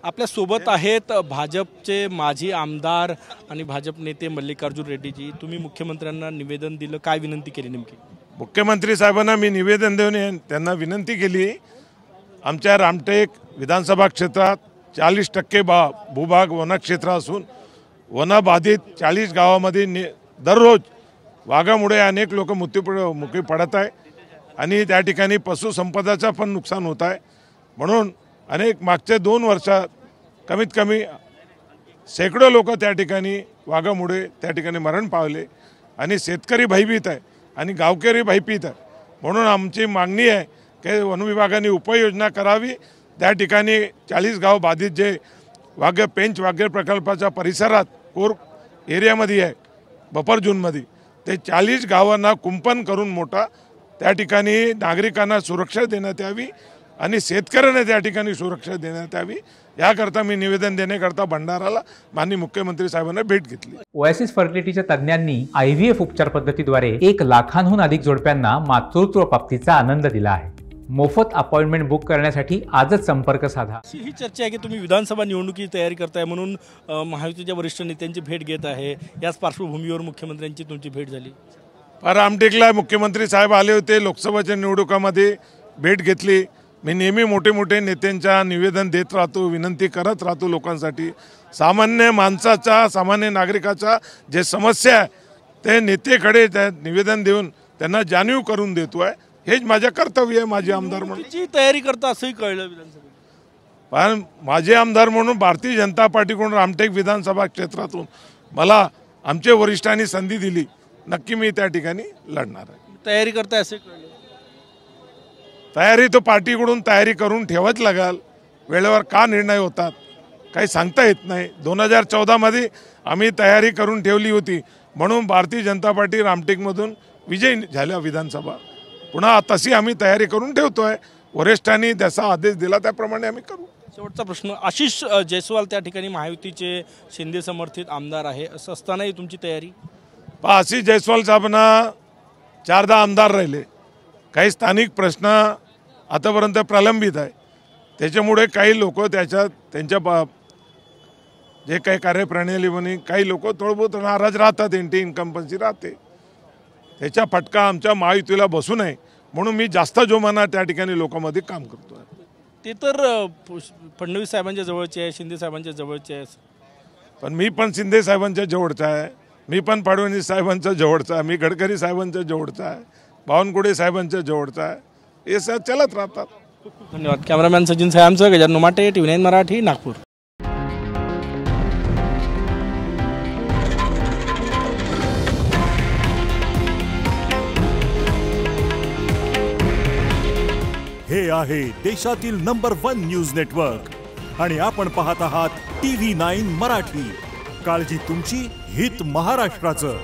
आपल्या सोबत आहेत भाजपचे माजी आमदार आणि भाजप नेते मल्लिकार्जुन रेड्डीजी। तुम्ही मुख्यमंत्र्यांना निवेदन दिलं, काय विनंती केली नेमकी? मुख्यमंत्री साहेबांना मी निवेदन देऊन त्यांना विनंती केली, आमच्या रामटेक विधानसभा क्षेत्रात 40% भूभाग वनक्षेत्र असून वनबाधित 40 गावामध्ये दररोज वाघामुळे अनेक लोक मृत्युमुखी पडत आहे आणि त्या ठिकाणी पशुसंपदाचा पण नुकसान होत आहे। म्हणून अनेक मागच्या 2 वर्षात कमीत कमी शेकडो लोक त्या ठिकाणी वाघामुळे त्या ठिकाणी मरण पावले आणि शेतकरी भयभीत आहे आणि गावकरी भयभीत आहे। म्हणून आमची मागणी आहे की वन विभागाने उपाययोजना करावी। त्या ठिकाणी 40 गाव बाधित जे पेंच वाघ प्रकल्पाच्या परिसरात कोर एरियामध्ये आहे बफर झोनमध्ये, ते 40 गावांना कुंपण करून मोठा त्या ठिकाणी नागरिकांना सुरक्षा देण्यात यावी आणि शेतकऱ्यांना त्या ठिकाणी सुरक्षा देण्यात यावी। याकरता मी निवेदन देण्याकरता भंडाराला माननीय मुख्यमंत्री साहेबांना भेट घेतली। ओएसिस फर्टिलिटीच्या तज्ञांनी IVF उपचार पद्धतीद्वारे 1 लाखांहून अधिक जोडप्यांना मातृत्व प्राप्तीचा आनंद दिला आहे। मोफत अपॉइंटमेंट बुक करण्यासाठी आजच संपर्क साधा। ही चर्चा आहे की तुम्ही विधानसभा निवडणुकीची तयारी करताय म्हणून महायुतीच्या वरिष्ठ नेत्यांची भेट घेत आहे, याच पार्श्वभूमीवर मुख्यमंत्र्यांची तुमची भेट झाली। रामटेकला मुख्यमंत्री साहेब आले होते, लोकसभेच्या निवडणुकामध्ये भेट घेतली। मी नेहमी मोठे नेत्यांच्या निवेदन देत राहतो, विनंती करत राहतो लोकांसाठी। सामान्य माणसाचा सामान्य नागरिकाचा जे समस्या आहे ते नेतेकडे निवेदन देऊन त्यांना जाणीव करून देतोय, हेच माझे कर्तव्य आहे माझे आमदार म्हणून। जी तयारी करता असंही कळलं विधानसभेत। पण माझे आमदार म्हणून भारतीय जनता पार्टीकडून रामटेक विधानसभा क्षेत्रातून मला आमच्या वरिष्ठांनी संधी दिली, नक्की मी त्या ठिकाणी लढणार आहे। तयारी करताय असे कळलं? तयारी तो पार्टीकडून तयारी करून ठेवाच लागेल। वेळेवर का निर्णय होतात काही सांगता येत नाही। 2014 मध्ये आम्ही तयारी करून ठेवली होती म्हणून भारतीय जनता पार्टी रामटेकमधून विजय झाल्या विधानसभा। पुन्हा तशी आम्ही तयारी करून ठेवतोय, वरिष्ठांनी जसा आदेश दिला त्याप्रमाणे आम्ही करू। शेवटचा प्रश्न, आशिष जयस्वाल त्या ठिकाणी महायुतीचे शिंदे समर्थित आमदार आहे, असं असतानाही तुमची तयारी? आशिष जयस्वाल साहेबांना 4दा आमदार राहिले, काही स्थानिक प्रश्न आतापर्यंत प्रलंबित आहे, त्याच्यामुळे काही लोक त्यांच्या जे काही कार्यप्रणालीमध्ये काही लोक थोडंबहुत नाराज राहतात, एंटी इन्कम्पन्सी राहते, त्याचा फटका आमच्या महायुतीला बसू नये म्हणून मी जास्त जोमाना त्या ठिकाणी लोकांमध्ये काम करतो आहे। ते तर फडणवीस साहेबांच्या जवळचे आहे, शिंदे साहेबांच्या जवळचे आहे, पण मी पण शिंदे साहेबांच्या जवळचा आहे, मी पण फडणवीस साहेबांच्या जवळचा आहे, मी गडकरी साहेबांच्या जवळचा आहे, बावनकुळे साहेबांच्या जवळचा आहे, हे सर चलत राहतात। धन्यवाद। कॅमेरामॅन सचिन साहेबांचं, गजानन माटे, TV9 मराठी, नागपूर। हे आहे देशातील नंबर 1 न्यूज नेटवर्क आणि आपण पाहत आहात TV9 मराठी। काळजी तुमची, हित महाराष्ट्राचं।